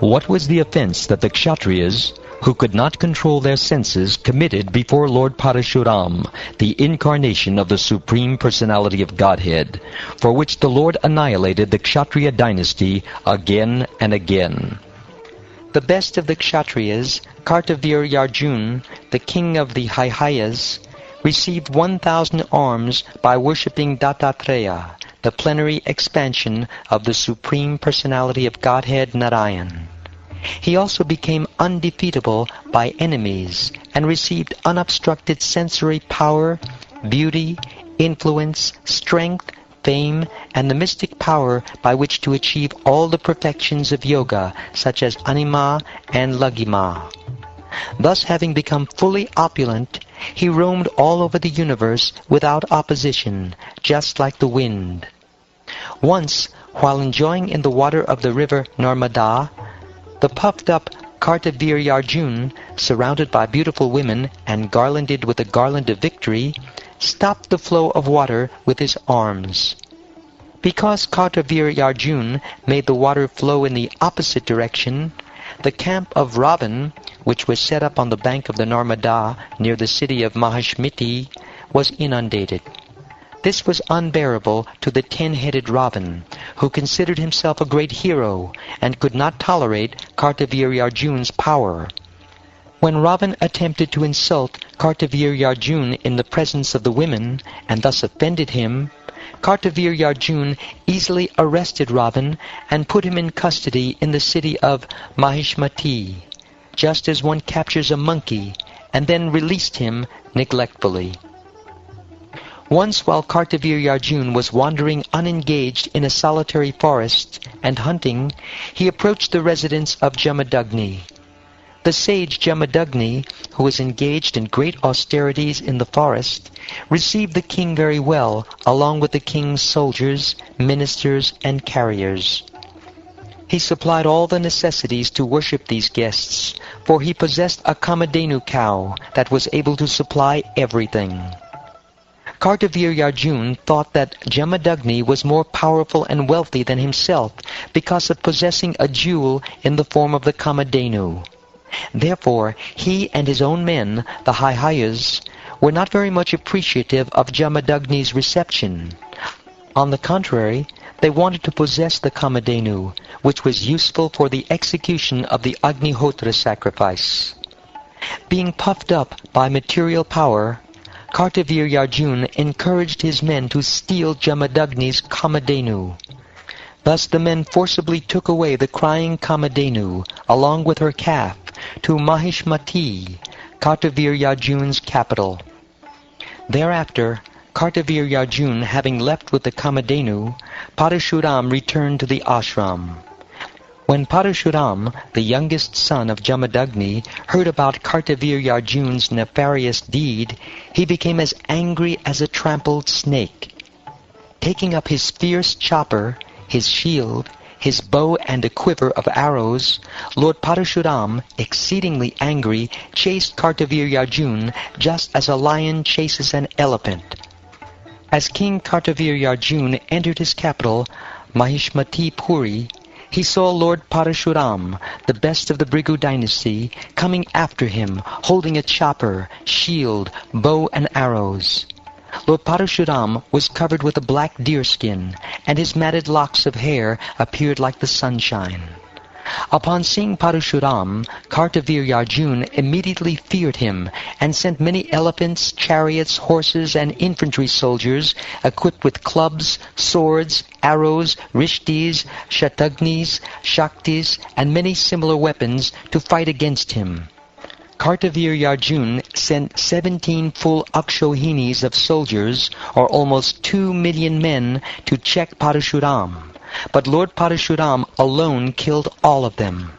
What was the offense that the Kshatriyas, who could not control their senses, committed before Lord Parashuram, the incarnation of the Supreme Personality of Godhead, for which the Lord annihilated the Kshatriya dynasty again and again? The best of the Kshatriyas, Kartavirya-Arjuna, the king of the Haihayas, received 1,000 arms by worshipping Dattatreya, the plenary expansion of the Supreme Personality of Godhead Narayan. He also became undefeatable by enemies and received unobstructed sensory power, beauty, influence, strength, fame, and the mystic power by which to achieve all the perfections of yoga, such as anima and laghima. Thus, having become fully opulent, he roamed all over the universe without opposition, just like the wind. Once, while enjoying in the water of the river Narmada, the puffed-up Kartavirya-Arjuna, surrounded by beautiful women and garlanded with a garland of victory, stopped the flow of water with his arms. Because Kartavirya-Arjuna made the water flow in the opposite direction, the camp of Ravan, which was set up on the bank of the Narmada near the city of Mahishmati, was inundated. This was unbearable to the 10-headed Ravan, who considered himself a great hero and could not tolerate Kartavirya-Arjuna's power. When Ravan attempted to insult Kartavirya-Arjuna in the presence of the women and thus offended him, Kartavirya-Arjuna easily arrested Ravan and put him in custody in the city of Mahishmati, just as one captures a monkey, and then released him neglectfully. Once, while Kartavirya-Arjuna was wandering unengaged in a solitary forest and hunting, he approached the residence of Jamadagni. The sage Jamadagni, who was engaged in great austerities in the forest, received the king very well, along with the king's soldiers, ministers, and carriers. He supplied all the necessities to worship these guests, for he possessed a Kamadhenu cow that was able to supply everything. Kartavirya-Arjuna thought that Jamadagni was more powerful and wealthy than himself because of possessing a jewel in the form of the Kamadhenu. Therefore, he and his own men, the Haihayas, were not very much appreciative of Jamadagni's reception. On the contrary, they wanted to possess the Kamadhenu, which was useful for the execution of the Agnihotra sacrifice. Being puffed up by material power, Kartavirya-Arjuna encouraged his men to steal Jamadagni's Kamadhenu. Thus the men forcibly took away the crying Kamadhenu, along with her calf, to Mahishmati, Kartavirya-Arjuna's capital. Thereafter, Kartavirya-Arjuna having left with the Kamadhenu, Parashuram returned to the ashram. When Parashuram, the youngest son of Jamadagni, heard about Kartavirya-Arjuna's nefarious deed, he became as angry as a trampled snake. Taking up his fierce chopper, his shield, his bow and a quiver of arrows, Lord Parashuram, exceedingly angry, chased Kartavirya-Arjuna just as a lion chases an elephant. As King Kartavirya-Arjuna entered his capital, Mahishmati Puri, he saw Lord Parashuram, the best of the Bhrigu dynasty, coming after him, holding a chopper, shield, bow and arrows. Lord Parashuram was covered with a black deerskin, and his matted locks of hair appeared like the sunshine. Upon seeing Parashuram, Kartavirya-Arjuna immediately feared him, and sent many elephants, chariots, horses, and infantry soldiers, equipped with clubs, swords, arrows, rishtis, shatagnis, shaktis, and many similar weapons, to fight against him. Kartavirya-Arjuna sent 17 full akshohinis of soldiers, or almost 2 million men, to check Parashuram. But Lord Parashuram alone killed all of them.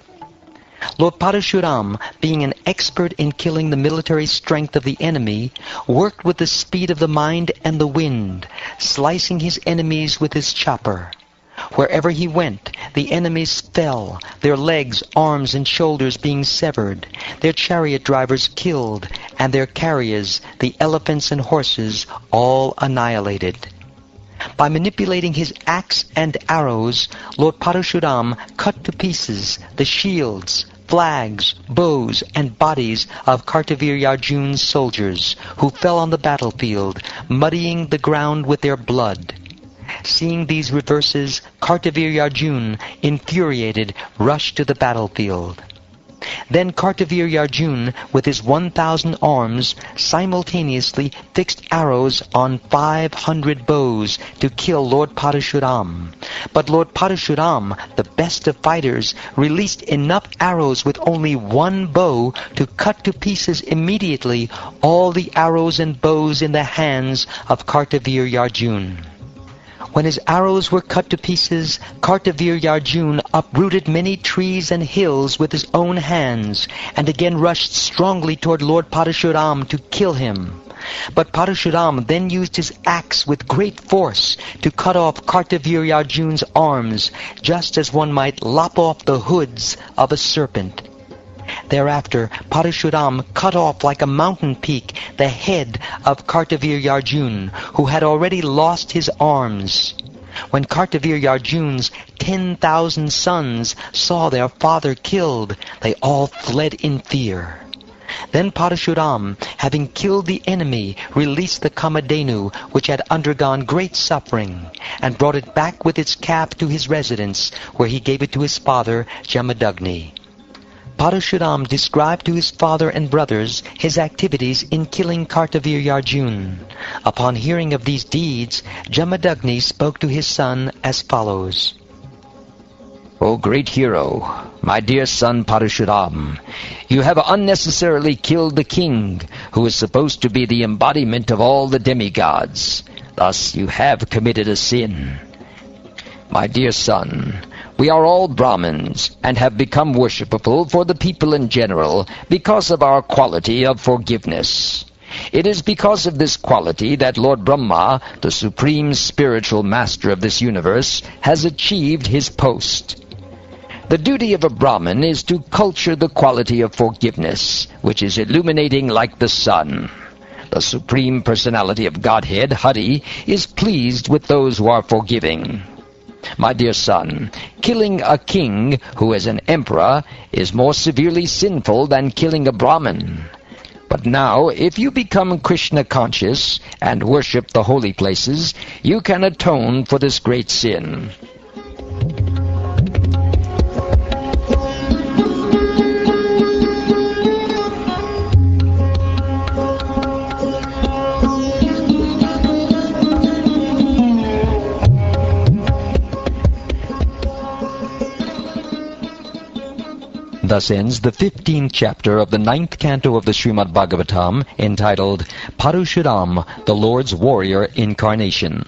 Lord Parashuram, being an expert in killing the military strength of the enemy, worked with the speed of the mind and the wind, slicing his enemies with his chopper. Wherever he went, the enemies fell, their legs, arms, and shoulders being severed, their chariot drivers killed, and their carriers, the elephants and horses, all annihilated. By manipulating his axe and arrows, Lord Parashuram cut to pieces the shields, flags, bows, and bodies of Kartavirya Arjuna's soldiers, who fell on the battlefield, muddying the ground with their blood. Seeing these reverses, Kartavirya Arjuna, infuriated, rushed to the battlefield. Then Kartavirya Arjuna, with his 1,000 arms, simultaneously fixed arrows on 500 bows to kill Lord Parashuram. But Lord Parashuram, the best of fighters, released enough arrows with only one bow to cut to pieces immediately all the arrows and bows in the hands of Kartavirya Arjuna. When his arrows were cut to pieces, Kartavirya Arjuna uprooted many trees and hills with his own hands, and again rushed strongly toward Lord Parashuram to kill him. But Parashuram then used his axe with great force to cut off Kartavirya Arjuna's arms, just as one might lop off the hoods of a serpent. Thereafter, Parashuram cut off like a mountain peak the head of Kartavirya Arjuna, who had already lost his arms. When Kartavirya Arjuna's 10,000 sons saw their father killed, they all fled in fear. Then Parashuram, having killed the enemy, released the Kamadhenu, which had undergone great suffering, and brought it back with its calf to his residence, where he gave it to his father Jamadagni. Parashuram described to his father and brothers his activities in killing Kartavirya Arjuna. Upon hearing of these deeds, Jamadagni spoke to his son as follows. O great hero, my dear son Parashuram, you have unnecessarily killed the king, who is supposed to be the embodiment of all the demigods. Thus you have committed a sin. My dear son, we are all Brahmins, and have become worshipful for the people in general because of our quality of forgiveness. It is because of this quality that Lord Brahma, the supreme spiritual master of this universe, has achieved his post. The duty of a Brahmin is to culture the quality of forgiveness, which is illuminating like the sun. The Supreme Personality of Godhead, Hari, is pleased with those who are forgiving. My dear son, killing a king who is an emperor is more severely sinful than killing a Brahmin. But now, if you become Krishna conscious and worship the holy places, you can atone for this great sin. Thus ends the 15th chapter of the 9th canto of the Shrimad Bhagavatam, entitled Parashuram, the Lord's Warrior Incarnation.